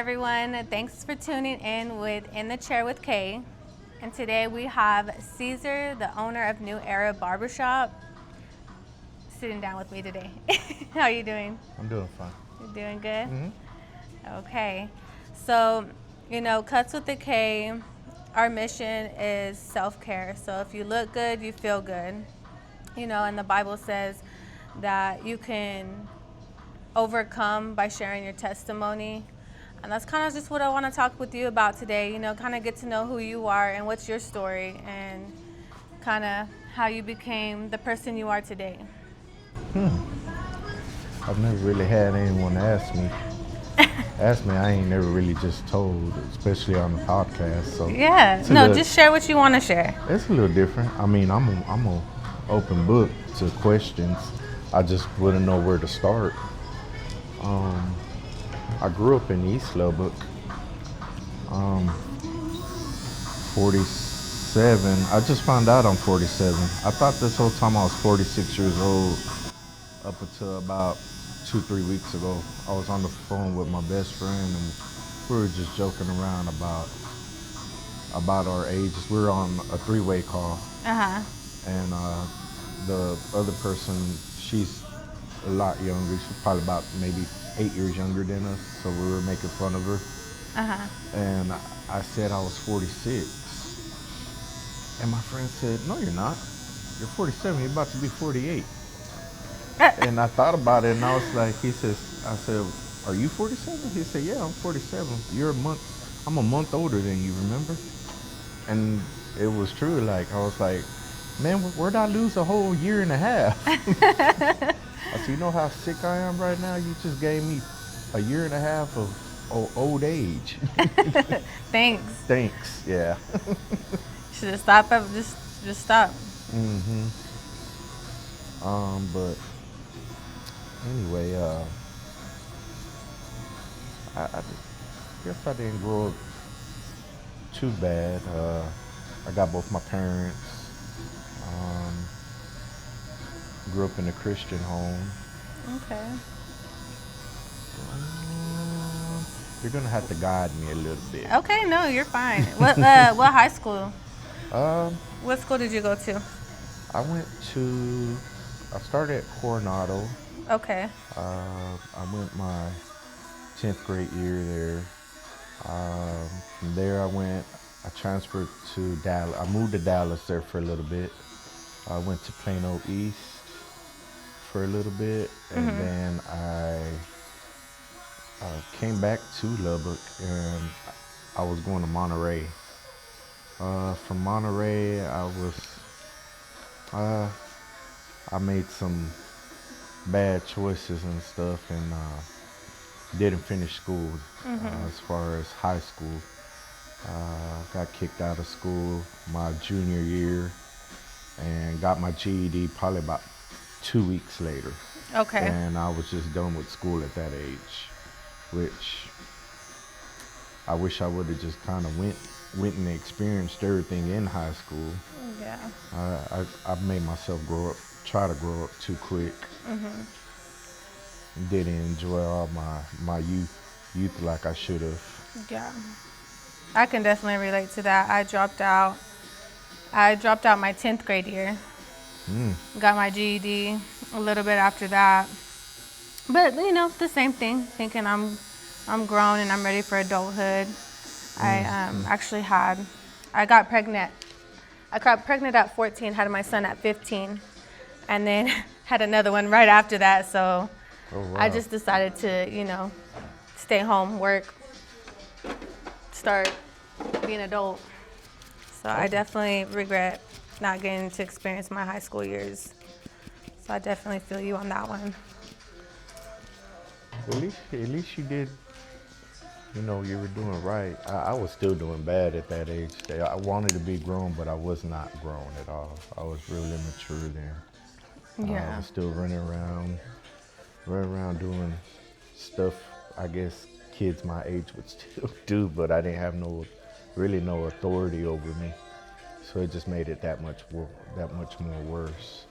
everyone. Thanks for tuning in with In the Chair with Kay. And today we have Ceasar, the owner of New Era Barbershop, sitting down with me today. How are you doing? I'm doing fine. You're doing good? Mm-hmm. Okay. So, Cuts with the K, our mission is self-care. So if you look good, you feel good. And the Bible says that you can overcome by sharing your testimony. And that's kind of just what I want to talk with you about today, kind of get to know who you are and what's your story and kind of how you became the person you are today. I've never really had anyone ask me. I ain't never really just told, especially on the podcast. So Yeah, just share what you want to share. It's a little different. I mean, I'm a open book to questions. I just wouldn't know where to start. I grew up in East Lubbock. 47. I just found out I'm 47. I thought this whole time I was 46 years old up until about 2-3 weeks ago. I was on the phone with my best friend and we were just joking around about our ages. We were on a three-way call. And the other person, she's a lot younger. She's probably about maybe 8 years younger than us. So we were making fun of her. And I said I was 46. And my friend said, "No, you're not. You're 47. You're about to be 48." And I thought about it, and I was like, I said, "Are you 47?" He said, "Yeah, I'm 47. I'm a month older than you, remember?" And it was true. Like, I was like, "Man, where'd I lose a whole year and a half?" I said, "You know how sick I am right now? You just gave me a year and a half of old age." Thanks. Yeah. Should have stopped. Just stop. But anyway, I guess I didn't grow up too bad. I got both my parents. Grew up in a Christian home. Okay. You're gonna have to guide me a little bit. Okay, no, you're fine. What high school? What school did you go to? I started at Coronado. Okay. I went my 10th grade year there. From there I transferred to Dallas. I moved to Dallas there for a little bit. I went to Plano East for a little bit, and then I came back to Lubbock, and I was going to Monterey. From Monterey, I made some bad choices and stuff, and didn't finish school. As far as high school, got kicked out of school my junior year, and got my GED probably about 2 weeks later. Okay. And I was just done with school at that age, which I wish I would have just kind of went and experienced everything in high school. Yeah. I made myself try to grow up too quick. Didn't enjoy all my youth like I should have. Yeah. I can definitely relate to that. I dropped out my 10th grade year. Got my GED a little bit after that. But, the same thing, thinking I'm grown and I'm ready for adulthood. I got pregnant. I got pregnant at 14, had my son at 15, and then had another one right after that. So I just decided to, stay home, work, start being an adult. So I definitely regret not getting to experience my high school years. So I definitely feel you on that one. At least you did. You were doing right. I was still doing bad at that age. I wanted to be grown, but I was not grown at all. I was really immature then. Yeah. I was still running around doing stuff I guess kids my age would still do, but I didn't have no authority over me. So it just made it that much more worse.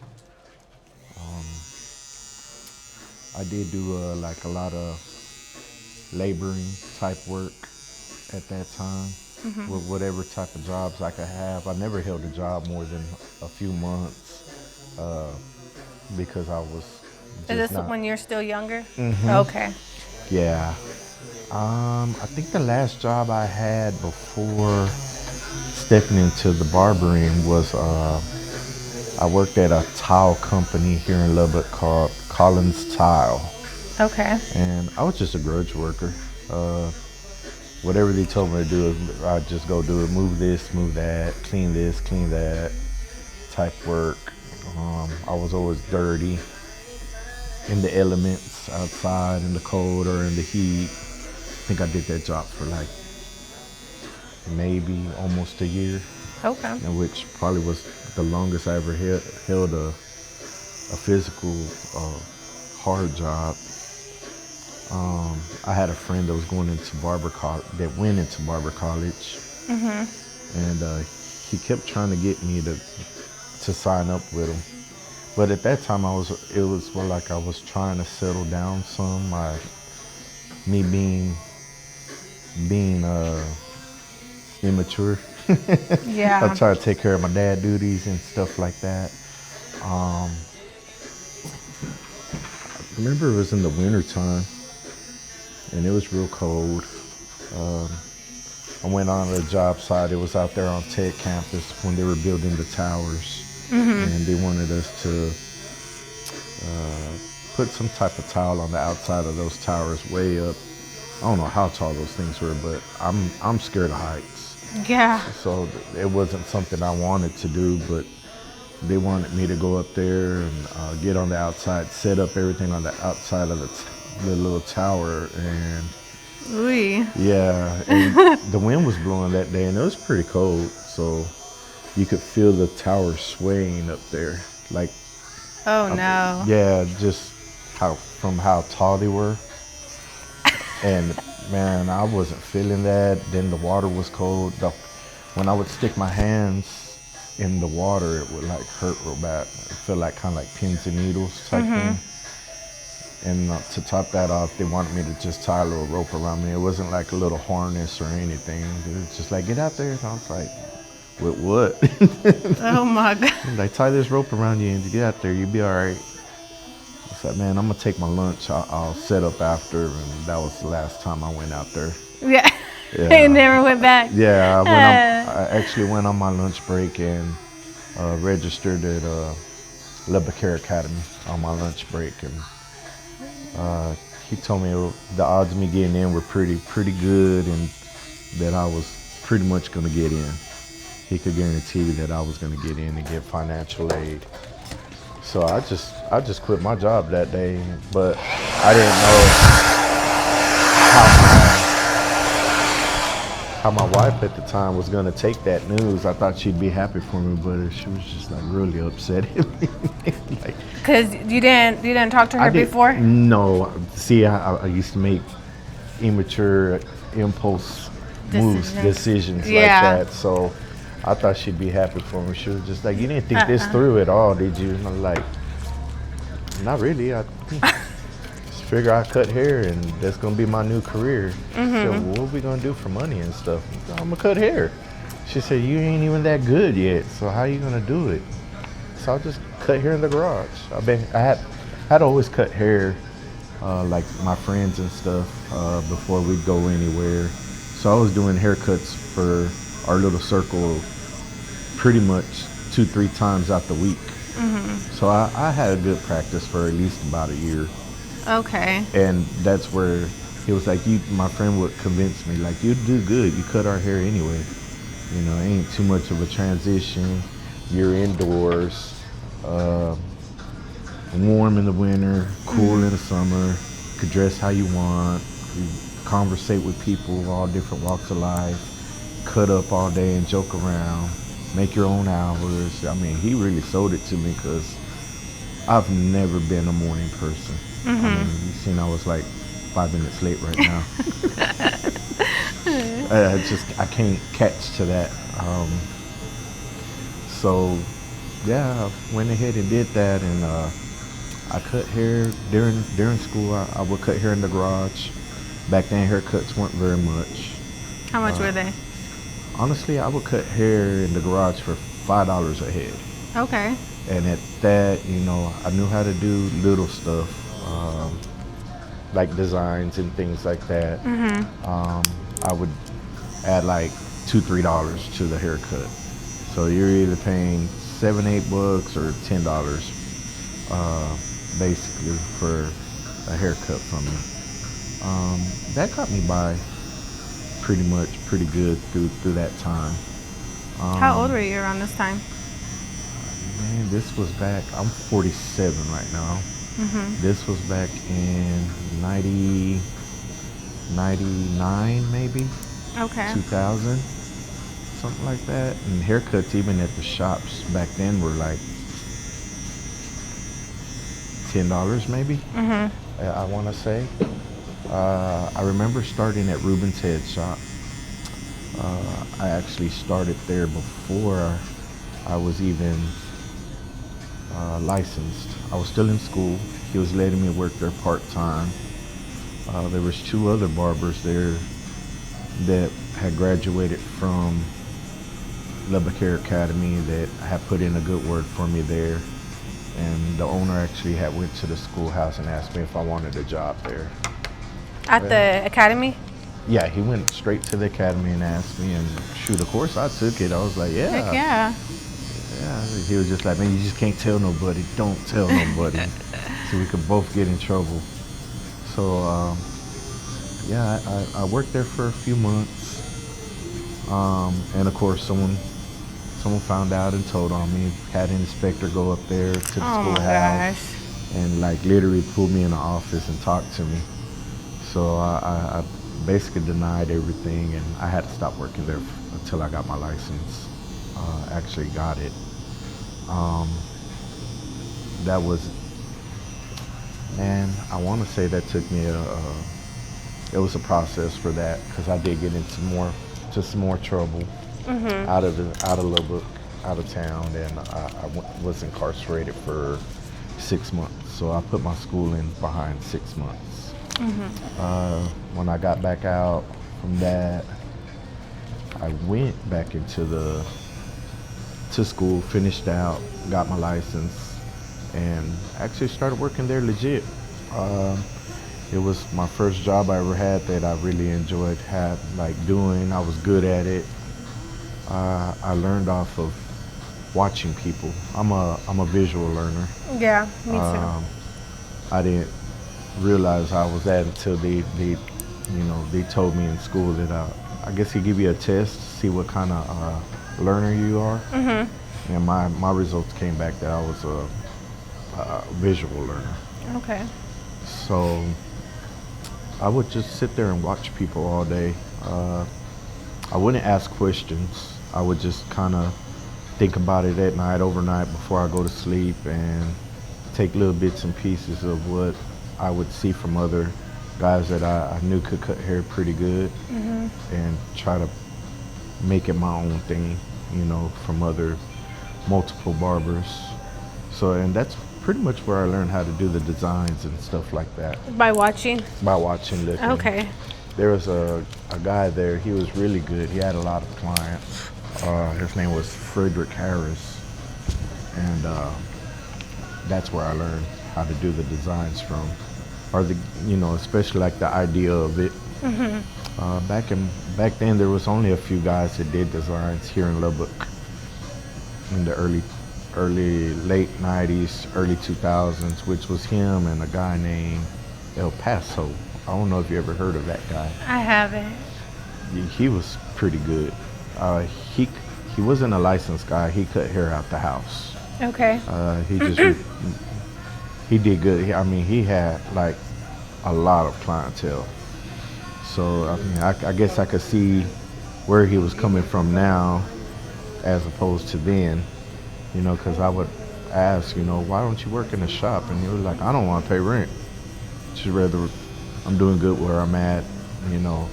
I did do like a lot of laboring type work at that time with whatever type of jobs I could have. I never held a job more than a few months because I was Is just this not. when you're still younger? Okay. Yeah. I think the last job I had before stepping into the barbering was I worked at a tile company here in Lubbock called Collins Tile, Okay. and I was just a grudge worker. Whatever they told me to do, I'd just go do it. Move this, move that, clean this, clean that, type work. I was always dirty in the elements outside in the cold or in the heat. I think I did that job for like maybe almost a year, Okay. and which probably was the longest I ever held a physical hard job. I had a friend that was going into that went into barber college, and he kept trying to get me to sign up with him. But at that time, it was more like I was trying to settle down some. Me being immature. I Yeah. tried to take care of my dad duties and stuff like that. Um, I remember it was in the winter time, and it was real cold. I went on a job site. It was out there on Tech campus when they were building the towers, and they wanted us to put some type of tile on the outside of those towers way up. I don't know how tall those things were, but I'm scared of heights, Yeah. so it wasn't something I wanted to do. But they wanted me to go up there and get on the outside, set up everything on the outside of the little tower, and Ooh. yeah, and the wind was blowing that day, and it was pretty cold, so you could feel the tower swaying up there, like Oh no. yeah, just how tall they were. And man, I wasn't feeling that. Then the water was cold. When I would stick my hands in the water, it would like hurt real bad. It felt like kind of like pins and needles type thing. And to top that off, they wanted me to just tie a little rope around me. It wasn't like a little harness or anything. It was just like, get out there. And I was like, with what? Oh my God. Like, tie this rope around you and you get out there, you'll be all right. I said, man, I'm gonna take my lunch. I'll set up after, and that was the last time I went out there. Yeah. Yeah. You never went back. Yeah, I actually went on my lunch break and registered at Lubbock Academy on my lunch break, and he told me the odds of me getting in were pretty good, and that I was pretty much gonna get in. He could guarantee that I was gonna get in and get financial aid. So I just quit my job that day, but I didn't know how my wife at the time was gonna take that news. I thought she'd be happy for me, but she was just like really upset at me. Like, Cause you didn't talk to her before? No. See, I used to make immature impulse decisions like that. So I thought she'd be happy for me. She was just like, you didn't think this through at all, did you? And I'm like, not really. I just figure I cut hair and that's gonna be my new career. She said, well, what are we gonna do for money and stuff? I said, I'm gonna cut hair. She said, you ain't even that good yet, so how you gonna do it? So I'll just cut hair in the garage. I had always cut hair, like my friends and stuff, before we'd go anywhere. So I was doing haircuts for our little circle pretty much 2-3 times out the week. So I had a good practice for at least about a year. Okay. And that's where he was like, my friend would convince me, like, you do good. You cut our hair anyway. You know, it ain't too much of a transition. You're indoors, warm in the winter, cool in the summer. You could dress how you want. You conversate with people, all different walks of life. Cut up all day and joke around. Make your own hours. I mean, he really sold it to me because I've never been a morning person. I mean, you seen I was like 5 minutes late right now. I can't catch to that. So yeah, I went ahead and did that, and I cut hair during school. I would cut hair in the garage. Back then, haircuts weren't very much. How much were they? Honestly, I would cut hair in the garage for $5 a head. Okay. And at that, I knew how to do little stuff, like designs and things like that. I would add like $2, $3 to the haircut. So you're either paying $7, $8 or $10, basically for a haircut from me. That got me by pretty good through that time. How old were you around this time? Man, this was back, I'm 47 right now. This was back in 99 maybe, Okay. 2000, something like that. And haircuts even at the shops back then were like $10 maybe, I want to say. I remember starting at Ruben's Head Shop. I actually started there before I was even licensed. I was still in school. He was letting me work there part-time. There was 2 other barbers there that had graduated from Lubbock Hair Academy that had put in a good word for me there. And the owner actually had went to the schoolhouse and asked me if I wanted a job there. At the academy? Yeah, he went straight to the academy and asked me, and shoot, of course I took it. I was like, yeah. Heck yeah. Yeah, he was just like, man, you just can't tell nobody. Don't tell nobody. So we could both get in trouble. So, yeah, I worked there for a few months. And of course, someone found out and told on me. Had an inspector go up there to the Oh my schoolhouse gosh. and like literally pulled me in the office and talked to me. So I basically denied everything, and I had to stop working there until I got my license. Actually got it. That was, man, I want to say that took me it was a process for that, because I did get into some more trouble out of Lubbock, out of town, and I was incarcerated for 6 months. So I put my schooling behind 6 months. When I got back out from that, I went back to school, finished out, got my license, and actually started working there legit. It was my first job I ever had that I really enjoyed doing. I was good at it. I learned off of watching people. I'm a visual learner. Yeah, me too. I didn't realize I was that until they told me in school that I guess they give you a test to see what kind of learner you are. And my results came back that I was a visual learner. Okay. So I would just sit there and watch people all day. I wouldn't ask questions. I would just kind of think about it at night, overnight, before I go to sleep, and take little bits and pieces of what I would see from other guys that I knew could cut hair pretty good, and try to make it my own thing, from other multiple barbers. So, and that's pretty much where I learned how to do the designs and stuff like that. By watching? By watching, looking. Okay. There was a guy there, he was really good. He had a lot of clients. His name was Frederick Harris. And that's where I learned how to do the designs from. Or especially like the idea of it. Back then there was only a few guys that did designs here in Lubbock in the late 90s, early 2000s, which was him and a guy named El Paso. I don't know if you ever heard of that guy. I haven't. He was pretty good. He wasn't a licensed guy. He cut hair out the house. Okay. He did good. He had like a lot of clientele. So I guess I could see where he was coming from now, as opposed to then. Because I would ask, why don't you work in a shop? And he was like, I don't want to pay rent. Just rather I'm doing good where I'm at,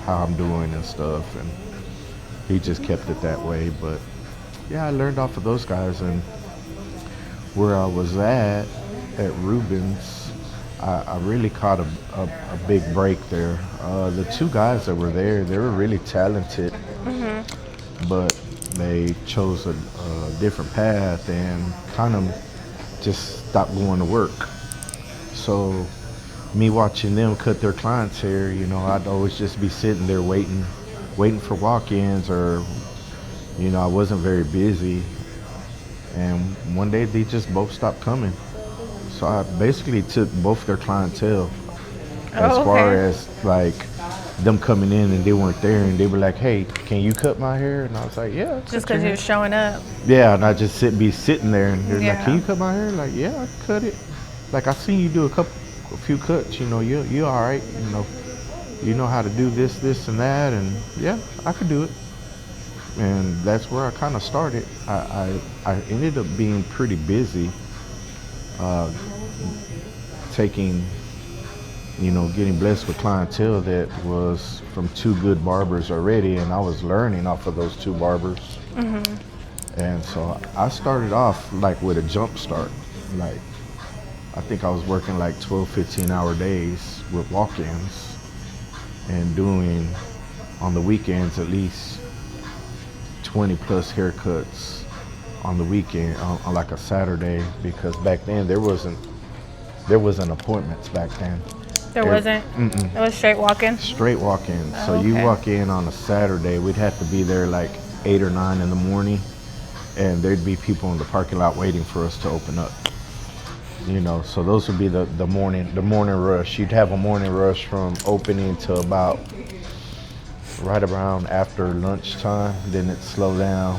how I'm doing and stuff. And he just kept it that way. But yeah, I learned off of those guys. And where I was at Ruben's, I really caught a big break there. The two guys that were there, they were really talented, but they chose a different path and kind of just stopped going to work. So me watching them cut their clients' hair, I'd always just be sitting there waiting for walk-ins, or I wasn't very busy. And one day they just both stopped coming. So I basically took both their clientele as far as like them coming in and they weren't there, and they were like, "Hey, can you cut my hair?" And I was like, "Yeah." Just because you're showing up. Yeah, and I just be sitting there, and they're like, Yeah. "Can you cut my hair?" Like, "Yeah, I can cut it." Like, I seen you do a few cuts. You all right. You know how to do this and that, and yeah, I could do it. And that's where I kind of started. I ended up being pretty busy, taking, getting blessed with clientele that was from two good barbers already, and I was learning off of those two barbers. And so I started off like with a jump start. Like, I think I was working like 12, 15-hour days with walk-ins and doing on the weekends at least 20 plus haircuts on the weekend on like a Saturday, because back then there wasn't appointments back then. There wasn't? It was straight walk-in? Straight walk-in. Oh, So you okay. walk in on a Saturday, we'd have to be there like 8 or 9 in the morning, and there'd be people in the parking lot waiting for us to open up. So those would be the morning rush. You'd have a morning rush from opening to about right around after lunchtime, then it'd slow down,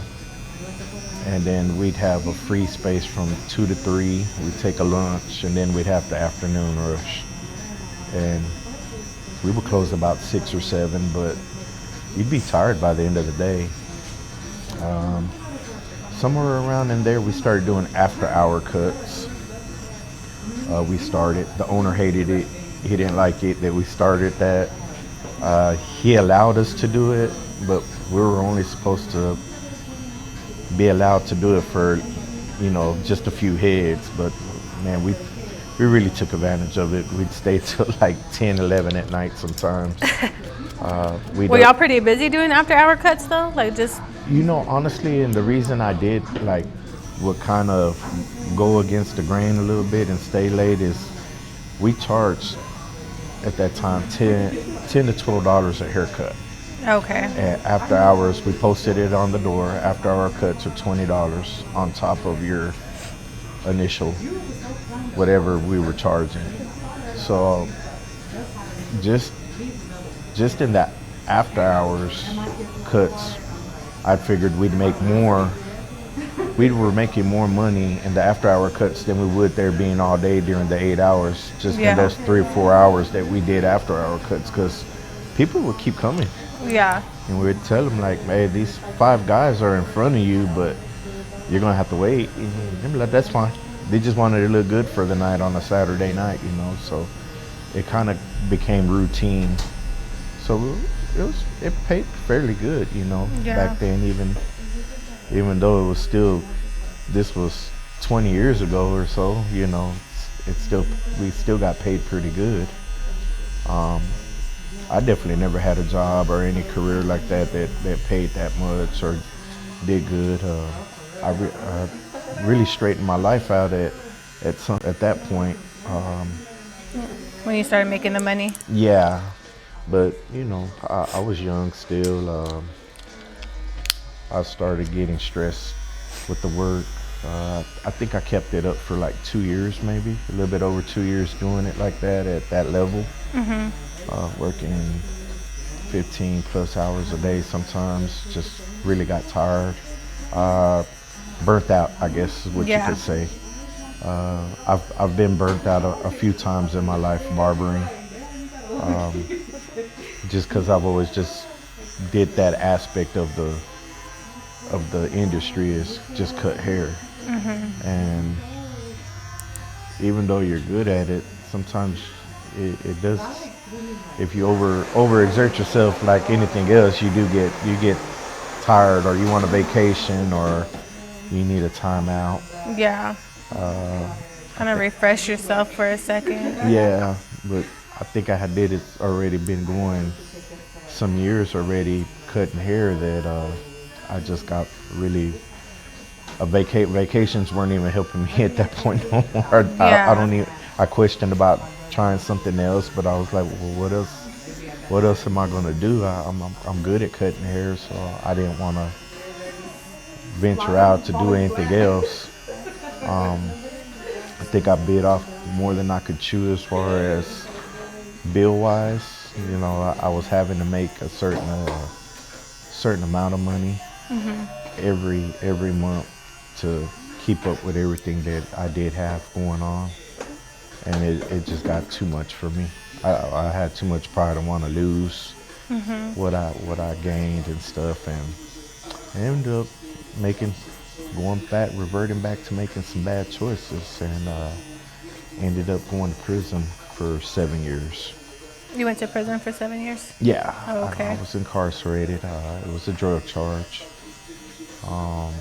and then we'd have a free space from 2 to 3. We'd take a lunch, and then we'd have the afternoon rush. And we would close about 6 or 7, but you'd be tired by the end of the day. Somewhere around in there, we started doing after-hour cuts. The owner hated it. He didn't like it that we started that. He allowed us to do it, but we were only supposed to be allowed to do it for, just a few heads. But man, we really took advantage of it. We'd stay till like 10, 11 at night sometimes. Were y'all pretty busy doing after-hour cuts though? Like just... Honestly, and the reason I did like would kind of go against the grain a little bit and stay late is we charged at that time $10 to $12 a haircut. Okay. And after hours, we posted it on the door. After hour cuts are $20 on top of your initial whatever we were charging. So just in that after hours cuts, I figured we'd make more. We were making more money in the after hour cuts than we would there being all day during the 8 hours, just in those 3 or 4 hours that we did after hour cuts, because people would keep coming. Yeah. And we would tell them like, "Hey, these 5 guys are in front of you, but you're gonna have to wait." And they'd be like, "That's fine." They just wanted to look good for the night on a Saturday night, So it kind of became routine. So it paid fairly good, back then, even though it was still, this was 20 years ago or so, we still got paid pretty good. I definitely never had a job or any career like that paid that much or did good. I really straightened my life out at that point. When you started making the money? Yeah, but I was young still. I started getting stressed with the work. I think I kept it up for like 2 years, maybe a little bit over 2 years doing it like that at that level. Working 15 plus hours a day sometimes. Just really got tired. Burnt out, I guess is what you could say. I've been burnt out a few times in my life barbering. Just because I've always just did that aspect of the industry is just cut hair. And even though you're good at it, sometimes it does, if you overexert yourself like anything else, you get tired, or you want a vacation, or you need a timeout. Yeah. Kind of refresh yourself for a second. Yeah, but I think I had did it already been going some years already cutting hair that I just got really vacations weren't even helping me at that point no more. I Yeah. don't even I questioned about trying something else, but I was like, well, what else am I gonna do? I'm good at cutting hair, so I didn't want to venture out to do anything else. I think I bit off more than I could chew as far as bill wise. You know, I was having to make a certain amount of money every month to keep up with everything that I did have going on, and it just got too much for me. I had too much pride and want to lose what I gained and stuff, and I ended up making reverting back to making some bad choices, and ended up going to prison for 7 years. You went to prison for 7 years? Yeah, Oh, I okay. was incarcerated. It was a drug charge. Um,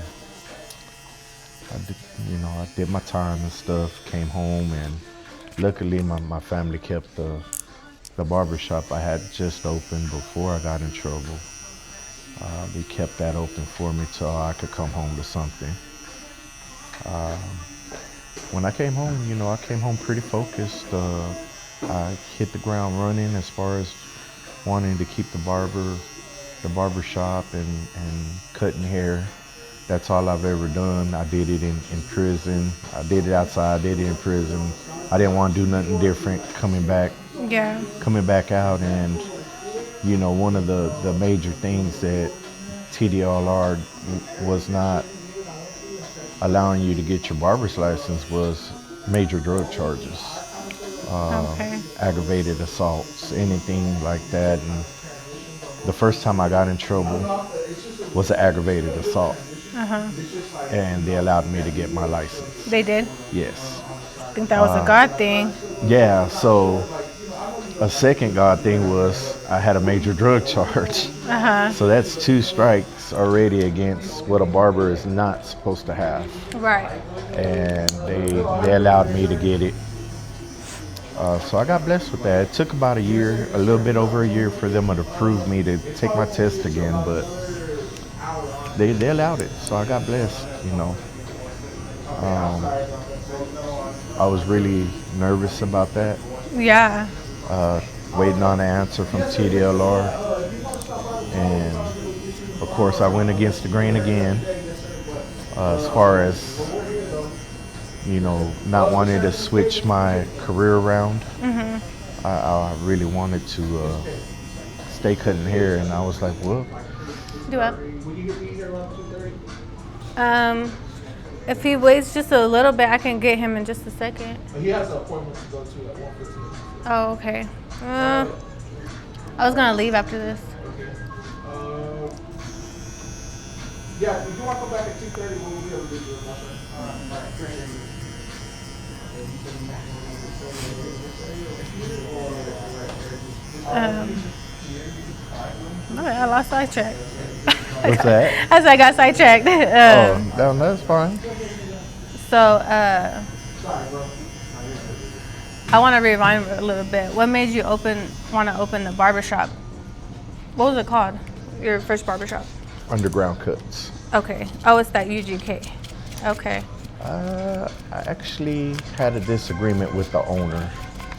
I did my time and stuff, came home, and luckily my family kept the barbershop I had just opened before I got in trouble. They kept that open for me till I could come home to something. When I came home, I came home pretty focused. I hit the ground running as far as wanting to keep the barber shop and cutting hair. That's all I've ever done. I did it in prison. I did it outside. I did it in prison. I didn't want to do nothing different Yeah. coming back out. And, one of the major things that TDLR was not allowing you to get your barber's license was major drug charges, Okay. aggravated assaults, anything like that. And the first time I got in trouble was an aggravated assault, and they allowed me to get my license. They did? Yes. I think that was a God thing. Yeah, so a second God thing was I had a major drug charge. So that's two strikes already against what a barber is not supposed to have. Right. And they allowed me to get it. So I got blessed with that. It took about a year, a little bit over a year for them to approve me to take my test again, but they allowed it. So I got blessed. I was really nervous about that, Yeah. waiting on an answer from TDLR. And of course, I went against the grain again, as far as, not wanting to switch my career around. I really wanted to stay cutting hair, and I was like, well, Do up. If he waits just a little bit, I can get him in just a second. He has an appointment to go to at 1:15. Oh, okay. I was gonna leave after this. Okay. Yeah, if you want to come back at 2:30, we'll be able to do it. All right, great. I lost sidetracked. what's that? As I got sidetracked. No, that's fine. So, I want to rewind a little bit. What made you want to open the barbershop? What was it called? Your first barbershop? Underground Cuts. Okay. Oh, it's that UGK. Okay. I actually had a disagreement with the owner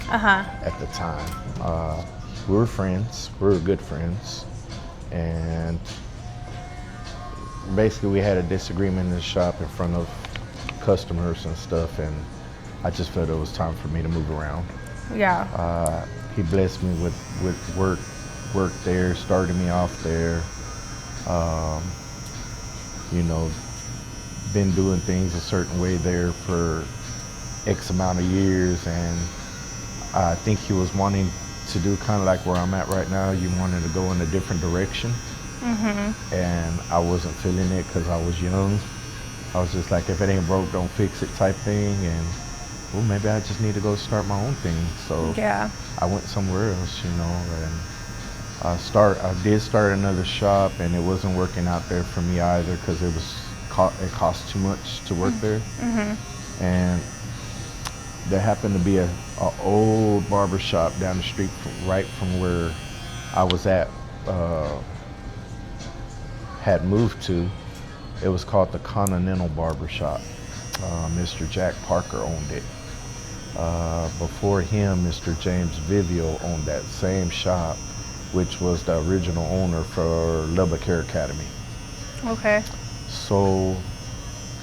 at the time. We were friends. We were good friends. And basically we had a disagreement in the shop in front of customers and stuff, and I just felt it was time for me to move around. Yeah. He blessed me with work there, started me off there. Been doing things a certain way there for X amount of years, and I think he was wanting to do kind of like where I'm at right now. You wanted to go in a different direction, and I wasn't feeling it because I was young. I was just like, if it ain't broke, don't fix it type thing, and well, maybe I just need to go start my own thing. So Yeah. I went somewhere else, and I did start another shop, and it wasn't working out there for me either because it cost too much to work there. And there happened to be a old barber shop down the street right from where I was at, had moved to. It was called the Continental Barbershop. Mr. Jack Parker owned it. Before him, Mr. James Vivio owned that same shop, which was the original owner for Lubbock Hair Academy. Okay. So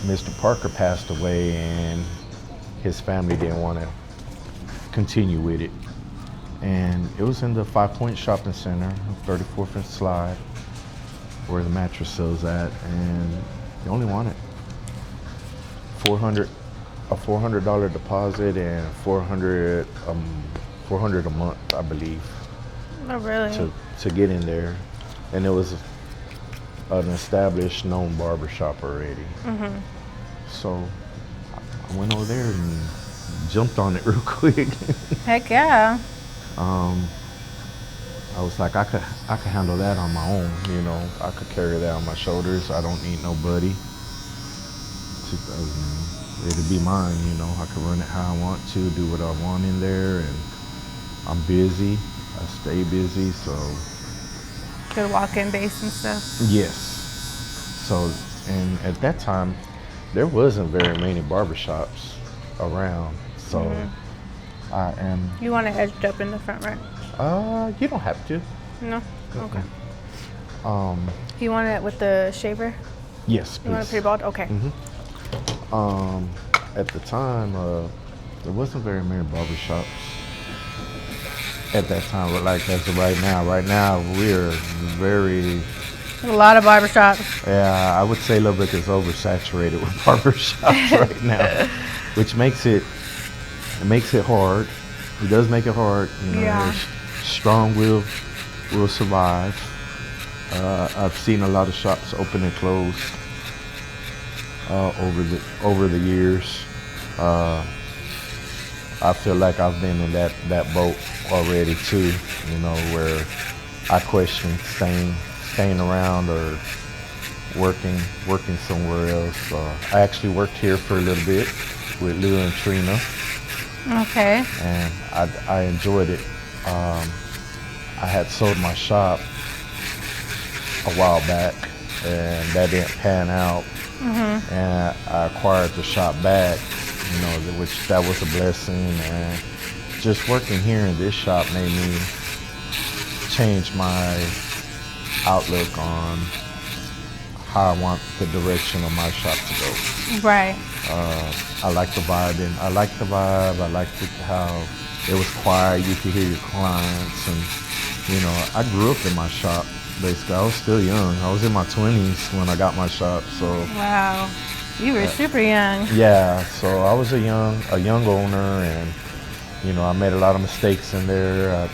Mr. Parker passed away and his family didn't want to continue with it. And it was in the 5 Point Shopping Center, 34th and Slide, where the mattress sells at, and they only wanted a $400 deposit and $400 a month, I believe, Oh, really? to get in there. And it was an established, known barbershop already. Mm-hmm. So I went over there and jumped on it real quick. Heck yeah. I was like, I could handle that on my own, you know. I could carry that on my shoulders. I don't need nobody. It'd be mine, you know. I could run it how I want to, do what I want in there, and I'm busy. I stay busy, so. Good walk-in base and stuff. Yes. So, and at that time, there wasn't very many barbershops around, so I am. You want it edged up in the front, right? You don't have to. No? Okay. Um, You want it with the shaver? yes, You want it please. pretty bald? Okay. At the time, there wasn't very many barbershops at that time, but like as of right now. Right now, we're very, A lot of barbershops. yeah, I would say Lubbock is oversaturated with barbershops right now, which makes it hard. It does make it hard, you know. Yeah. Strong will survive. I've seen a lot of shops open and close over the years. I feel like I've been in that boat already too, you know, where I question staying around or working somewhere else. I actually worked here for a little bit with Lou and Trina, Okay. and I enjoyed it. I had sold my shop a while back, and that didn't pan out. And I acquired the shop back, you know, which that was a blessing. And just working here in this shop made me change my outlook on how I want the direction of my shop to go. Right. I like the vibe, and I like how it was quiet. You could hear your clients, and you know, I grew up in my shop. Basically, I was still young. I was in my 20s when I got my shop, so. Wow. You were super young. Yeah, so I was a young owner, and you know, I made a lot of mistakes in there. I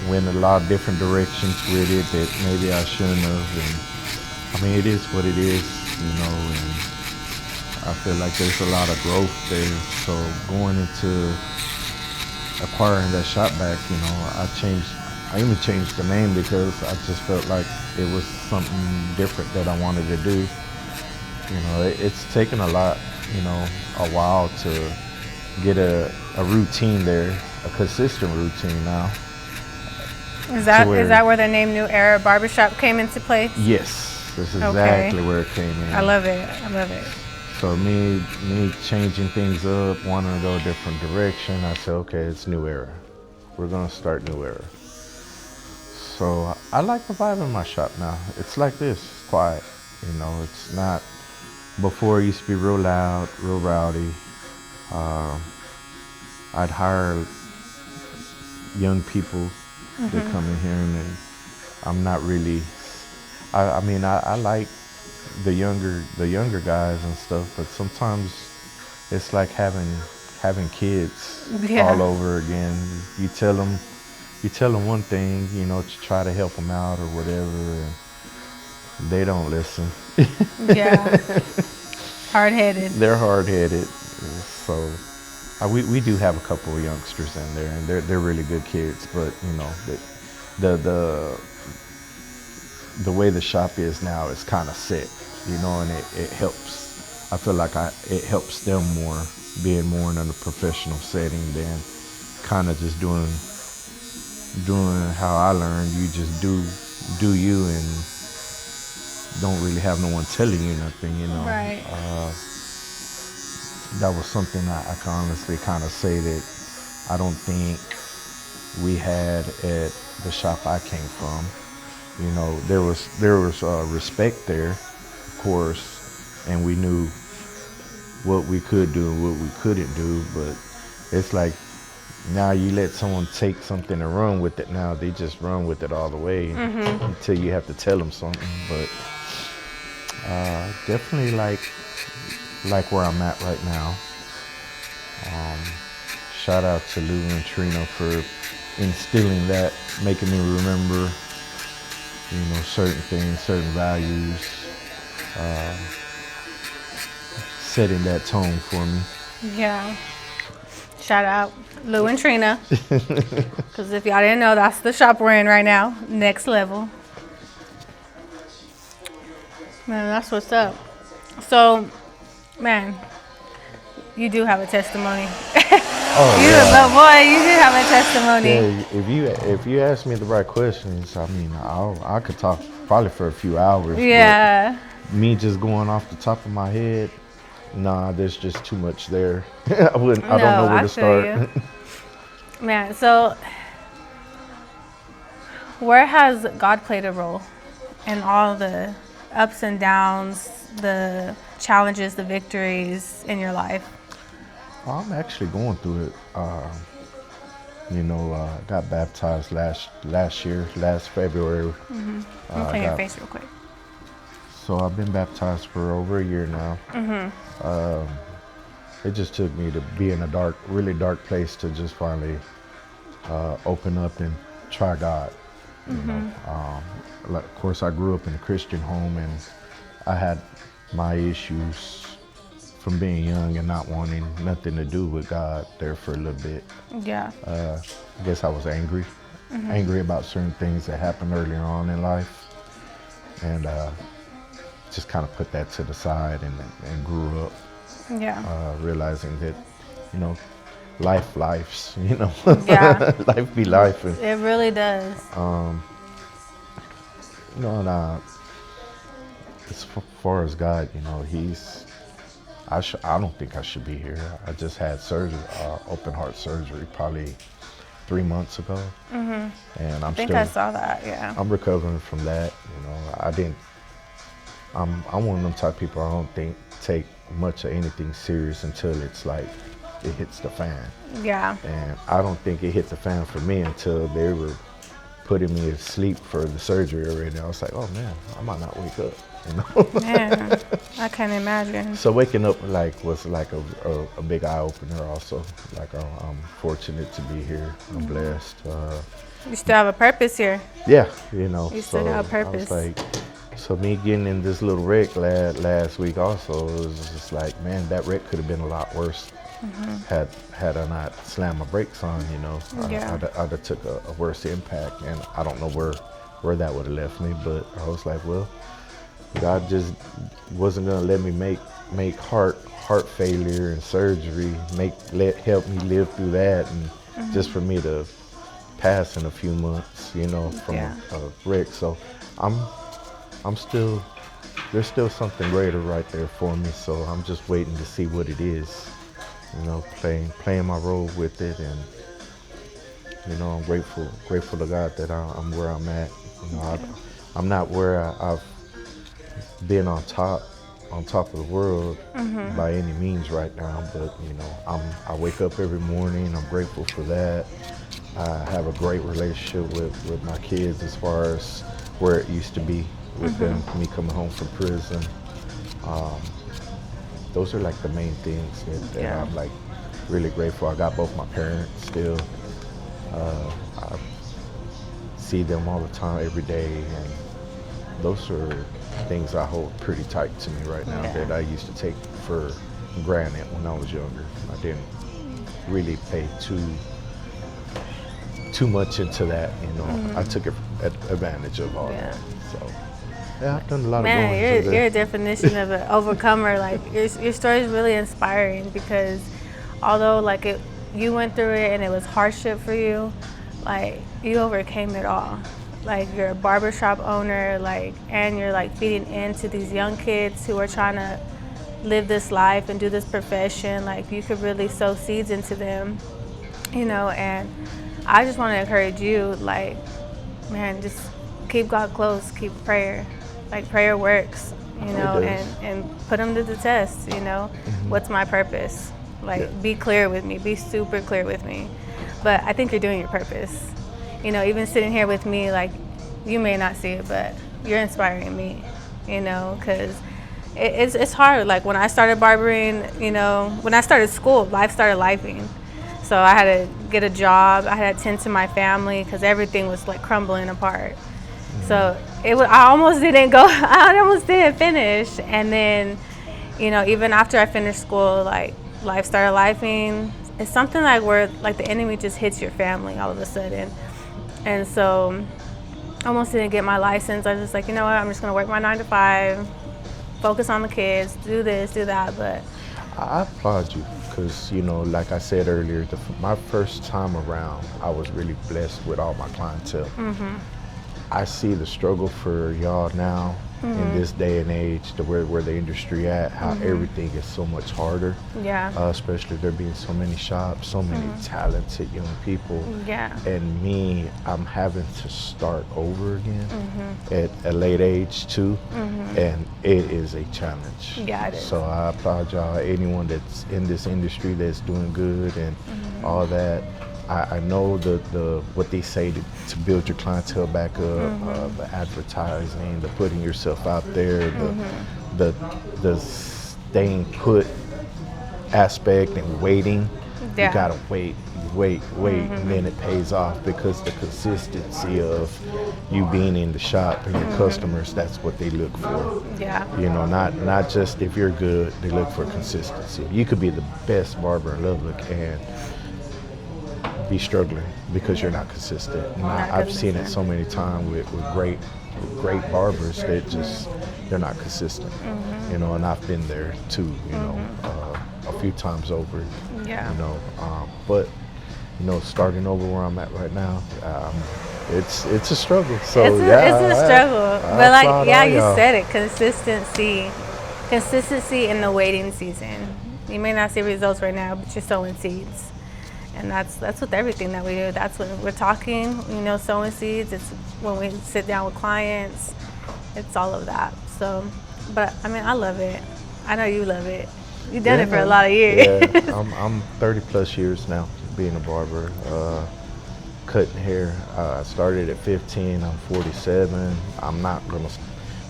went a lot of different directions with it that maybe I shouldn't have. And I mean, it is what it is, you know, and I feel like there's a lot of growth there. So going into acquiring that shop back, you know, I even changed the name because I just felt like it was something different that I wanted to do. You know, it's taken a lot, you know, a while to get a routine there, a consistent routine now. Is that where the name New Era Barbershop came into place? Yes, that's exactly where it came in. I love it. I love it. So me changing things up, wanting to go a different direction, I said, okay, it's New Era. We're gonna start New Era. So I like the vibe in my shop now. It's like this, it's quiet. You know, it's not, before it used to be real loud, real rowdy. I'd hire young people to come in here, and I'm not really, I mean, I like the younger guys and stuff, but sometimes it's like having kids all over again. You tell them one thing, you know, to try to help them out or whatever, and they don't listen. Yeah. Hard-headed. They're hard-headed. So we do have a couple of youngsters in there, and they're really good kids. But you know, the way the shop is now is kind of set, you know, and it helps. I feel like it helps them more being more in a professional setting than kind of just doing how I learned. You just do you and don't really have no one telling you nothing, you know. Right. That was something I can honestly kind of say that I don't think we had at the shop I came from. You know, there was respect there, of course, and we knew what we could do and what we couldn't do. But it's like now you let someone take something and run with it. Now they just run with it all the way until you have to tell them something. But definitely like where I'm at right now. Shout out to Lou and Trina for instilling that, making me remember, you know, certain things, certain values, setting that tone for me. Yeah. Shout out Lou and Trina. Because if y'all didn't know, that's the shop we're in right now. Next level. Man, that's what's up. So, man, you do have a testimony. Oh, You, yeah. but boy, you do have a testimony. Yeah, if you ask me the right questions, I mean, I could talk probably for a few hours. Yeah. But me just going off the top of my head, nah, there's just too much there. I don't know where to start. Man, so where has God played a role in all the ups and downs, the challenges, the victories in your life? I'm actually going through it. You know, got baptized last February. Let me clean your face real quick. So I've been baptized for over a year now. It just took me to be in a really dark place to just finally open up and try God. You know, like, of course, I grew up in a Christian home, and I had my issues from being young and not wanting nothing to do with God there for a little bit. Yeah. I guess I was angry about certain things that happened earlier on in life, and just kind of put that to the side and grew up. Yeah. Realizing that, you know, life's, you know, Yeah. life be life. And, It really does. you know, and as far as God, you know, I don't think I should be here. I just had surgery, open heart surgery, probably 3 months ago, and I think I saw that. Yeah. I'm recovering from that. You know, I'm one of them type of people. I don't take much of anything serious until it's like it hits the fan. Yeah. And I don't think it hit the fan for me until they were putting me to sleep for the surgery already. I was like, oh man, I might not wake up. You know? Man, I can't imagine. So waking up was like a big eye opener. Also, like I'm fortunate to be here. I'm blessed. You still have a purpose here. Yeah, you know. You still got a purpose. I was like, so me getting in this little wreck last week also, it was just like, man, that wreck could have been a lot worse. Had I not slammed my brakes on, you know, Yeah. I'd have took a worse impact, and I don't know where that would have left me. But I was like, well, God just wasn't gonna let me make heart failure and surgery help me live through that, and just for me to pass in a few months, you know, from a wreck. So I'm still, there's still something greater right there for me. So I'm just waiting to see what it is, you know, playing my role with it. And, you know, I'm grateful to God that I'm where I'm at. You know, I'm not where I've been on top of the world by any means right now, but, you know, I wake up every morning. I'm grateful for that. I have a great relationship with my kids as far as where it used to be with them, me coming home from prison. Those are like the main things that I'm like really grateful. I got both my parents still. I see them all the time, every day, and those are things I hold pretty tight to me right now that I used to take for granted when I was younger. I didn't really pay too much into that, you know. I took advantage of all that. So yeah, I've done a lot of growing. Man, you're a definition of an overcomer. Like your story is really inspiring because although like you went through it and it was hardship for you, like you overcame it all. Like you're a barbershop owner, like, and you're like feeding into these young kids who are trying to live this life and do this profession. Like you could really sow seeds into them, you know. And I just want to encourage you, like, man, just keep God close, keep prayer. Like prayer works, you know, and put them to the test, you know. What's my purpose? Like, be clear with me, be super clear with me. But I think you're doing your purpose. You know, even sitting here with me, like, you may not see it, but you're inspiring me, you know, because it's hard. Like, when I started barbering, you know, when I started school, life started lifing. So I had to get a job. I had to tend to my family because everything was, like, crumbling apart. So I almost didn't go, I almost didn't finish. And then, you know, even after I finished school, like, life started lifing. It's something like where, like, the enemy just hits your family all of a sudden. And so I almost didn't get my license. I was just like, you know what, I'm just going to work my 9 to 5, focus on the kids, do this, do that. But I applaud you because, you know, like I said earlier, my first time around, I was really blessed with all my clientele. I see the struggle for y'all now in this day and age, where the industry at, how everything is so much harder. Yeah. Especially there being so many shops, so many talented young people. Yeah. And me, I'm having to start over again at a late age too. And it is a challenge. Yeah, it is. So I applaud y'all, anyone that's in this industry that's doing good and all that. I know the what they say to build your clientele back up, the advertising, the putting yourself out there, the staying put aspect and waiting. Yeah. You gotta wait, and then it pays off because the consistency of you being in the shop and your customers, that's what they look for. Yeah. You know, not just if you're good, they look for consistency. You could be the best barber in Lubbock and be struggling because you're not consistent. And I've seen it so many times with great barbers that just, they're not consistent. You know, and I've been there too, you know, a few times over. Yeah. You know, but, you know, starting over where I'm at right now, it's a struggle. So it's a struggle. But like, yeah, you y'all. said it, consistency in the waiting season. You may not see results right now, but you're sowing seeds. And that's with everything that we do. That's when we're talking, you know, sowing seeds. It's when we sit down with clients. It's all of that. So, but I mean, I love it. I know you love it. You've done it for a lot of years. Yeah, I'm 30 plus years now being a barber, cutting hair. I started at 15. I'm 47. I'm not gonna.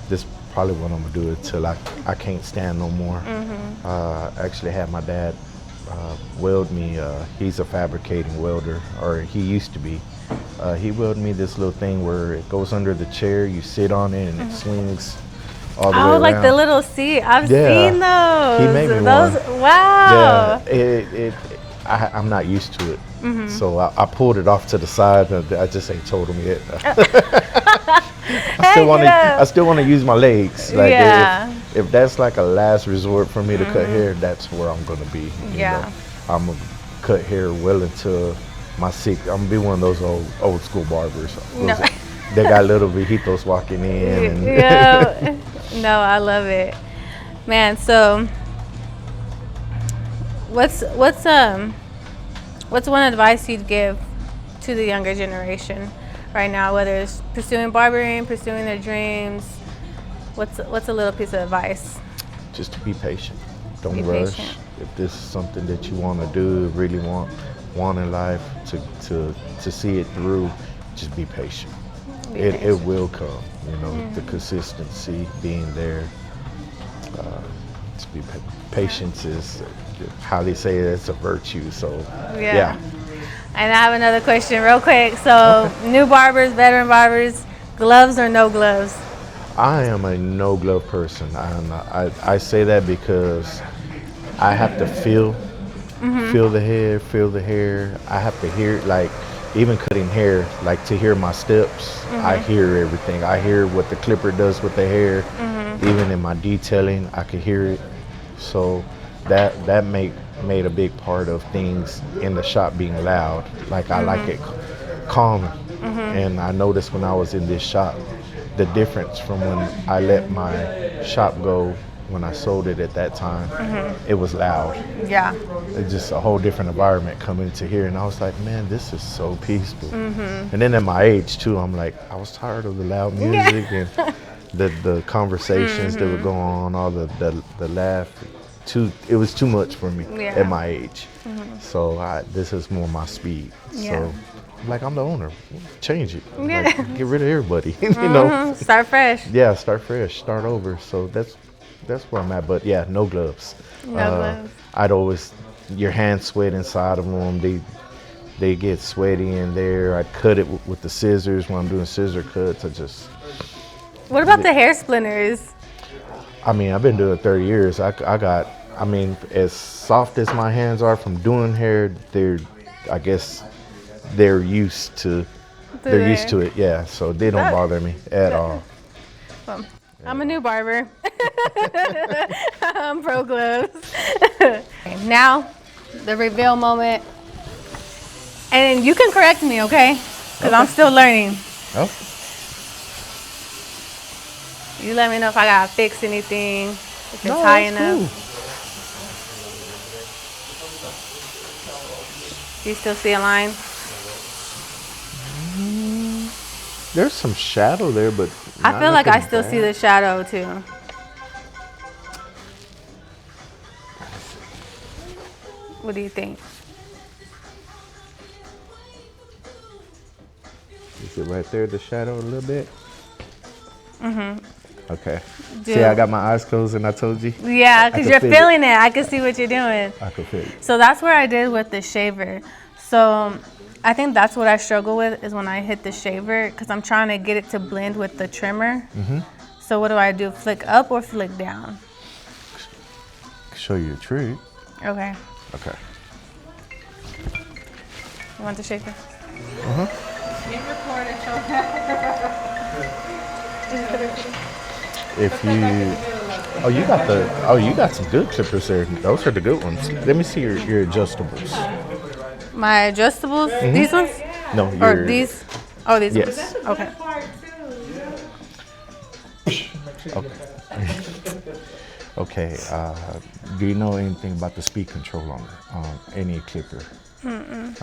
This probably what I'm gonna do until I can't stand no more. Actually had my dad weld me. He's a fabricating welder, or he used to be. He welded me this little thing where it goes under the chair, you sit on it, and it swings all the way around. Like the little seat. I've seen those. He made me those. one. Wow. Yeah, I'm not used to it. So I pulled it off to the side, and I just ain't told him yet. I still want to use my legs. Like if that's like a last resort for me to cut hair, that's where I'm gonna be. You know? I'm gonna cut hair well into my 60s. I'm gonna be one of those old school barbers. No. They got little viejitos walking in. No, I love it, man. So, what's one advice you'd give to the younger generation right now, whether it's pursuing barbering, pursuing their dreams? What's a little piece of advice? Just to be patient. Don't Be rush. patient. If this is something that you want to do, really want in life, to see it through, just be patient. It will come. You know, the consistency being there. To be patience is how they say it's a virtue. So yeah. And I have another question real quick. So new barbers, veteran barbers, gloves or no gloves? I am a no glove person. I say that because I have to feel the hair. I have to hear, like, even cutting hair, like, to hear my steps. I hear everything. I hear what the clipper does with the hair. Even in my detailing, I can hear it. So that make made a big part of things in the shop being loud. Like I like it calm. And I noticed when I was in this shop, the difference from when I let my shop go when I sold it at that time, it was loud. Yeah. It's just a whole different environment coming to here, and I was like, man, this is so peaceful. And then at my age too, I'm like, I was tired of the loud music and the conversations that would go on, all the laugh. It was too much for me at my age. So this is more my speed. So like, I'm the owner, change it. Like, get rid of everybody. You know, Start fresh. Yeah, start fresh, start over. So that's where I'm at. But yeah, no gloves. No gloves. I'd always, your hands sweat inside of them. They get sweaty in there. I cut it with the scissors when I'm doing scissor cuts. What about the hair splinters? I mean, I've been doing it 30 years. I mean, as soft as my hands are from doing hair, I guess they're used to it. Yeah, so they don't bother me at all. Well, I'm a new barber. I'm pro gloves. Now, the reveal moment. And you can correct me, okay? Because I'm still learning. Oh. You let me know if I gotta fix anything, if it's high enough. Cool. Do you still see a line? There's some shadow there, but I feel like I still see the shadow too. What do you think? Is it right there, the shadow a little bit? Okay. Dude. See, I got my eyes closed and I told you? Yeah, because you're feeling it. I can see what you're doing. I can feel it. So that's where I did with the shaver. So I think that's what I struggle with is when I hit the shaver because I'm trying to get it to blend with the trimmer. So what do I do? Flick up or flick down? Show you a trick. Okay. Okay. You want the shaver? If you, you got some good clippers there. Those are the good ones. Let me see your adjustables. My adjustables? These ones? No, Or these? Oh, these Yes. ones. Okay. Okay. Do you know anything about the speed control on any clipper?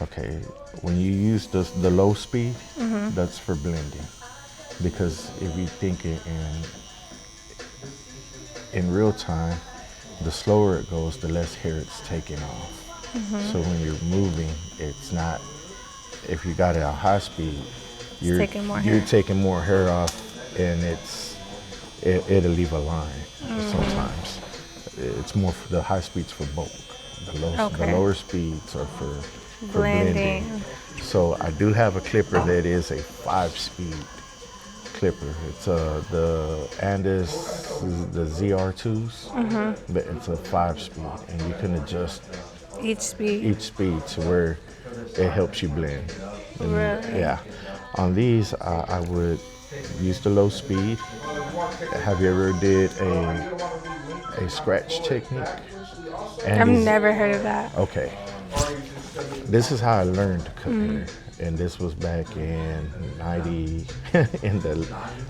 Okay. When you use the low speed, that's for blending. Because if you think it in real time, the slower it goes, the less hair it's taking off. So when you're moving, it's not. If you got it at high speed, you're taking more hair off, and it'll leave a line. Sometimes it's more for the high speeds for bulk. The lower speeds are for blending. So I do have a clipper that is a 5-speed clipper. It's the Andes, the ZR2s, but it's a 5-speed, and you can adjust Each speed to where it helps you blend. And Really? Yeah. On these, I would use the low speed. Have you ever did a scratch technique? I've never heard of that. Okay. This is how I learned to cut hair. And this was back in 90, in the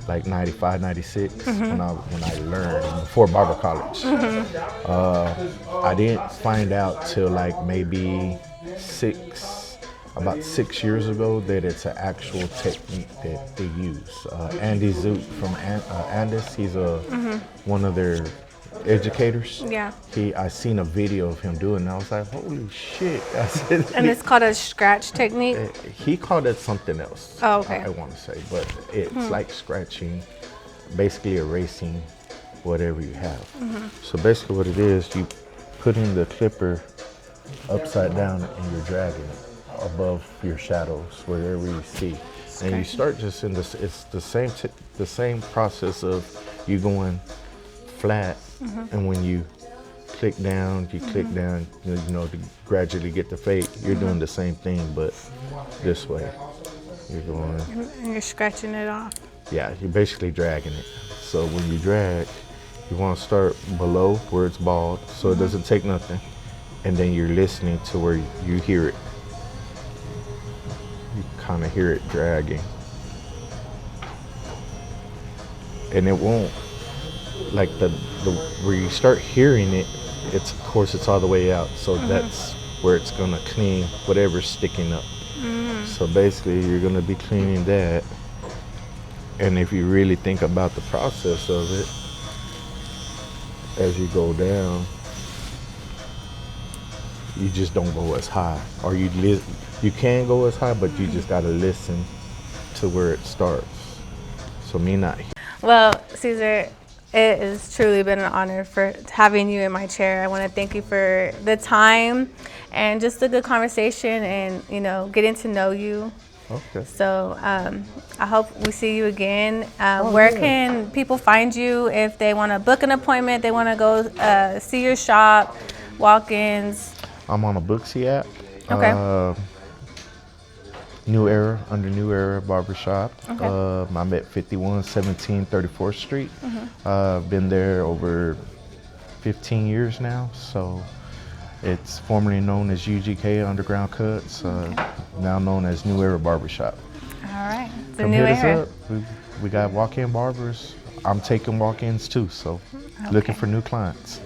like 95, 96, when I learned, before barber college. I didn't find out till like maybe about 6 years ago that it's an actual technique that they use. Andy Zoot from Andes, he's one of their educators. Yeah. I seen a video of him doing it, and I was like, holy shit. I said, And it's called a scratch technique? he called it something else. Oh, okay. I want to say, but it's like scratching, basically erasing whatever you have. So basically what it is, you put in the clipper upside down and you're dragging it above your shadows, wherever you see. And you start just in this, it's the same process of you going flat, and when you click down, you know, to gradually get the fade. You're doing the same thing, but this way. You're going. And you're scratching it off. Yeah, you're basically dragging it. So when you drag, you want to start below where it's bald, so it doesn't take nothing. and then you're listening to where you hear it. You kind of hear it dragging. And it won't, like the where you start hearing it, it's of course it's all the way out. So that's where it's gonna clean whatever's sticking up. So basically you're gonna be cleaning that. And if you really think about the process of it, as you go down, you just don't go as high. Or you can go as high, but you just gotta listen to where it starts. So me not. Well, Ceasar, it has truly been an honor for having you in my chair. I want to thank you for the time and just a good conversation and, you know, getting to know you. Okay. So I hope we see you again. Where can people find you if they want to book an appointment, they want to go see your shop, walk-ins? I'm on a Booksy app. Okay. New Era, under New Era Barbershop. Okay. I'm at 5117 34th Street. I've been there over 15 years now, so it's formerly known as UGK Underground Cuts, now known as New Era Barbershop. All right. It's a Come new hit us era. up. We got walk-in barbers. I'm taking walk-ins too, so looking for new clients.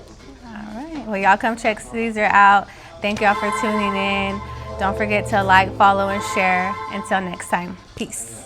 All right. Well, y'all come check Ceasar out. Thank y'all for tuning in. Don't forget to like, follow, and share. Until next time, peace.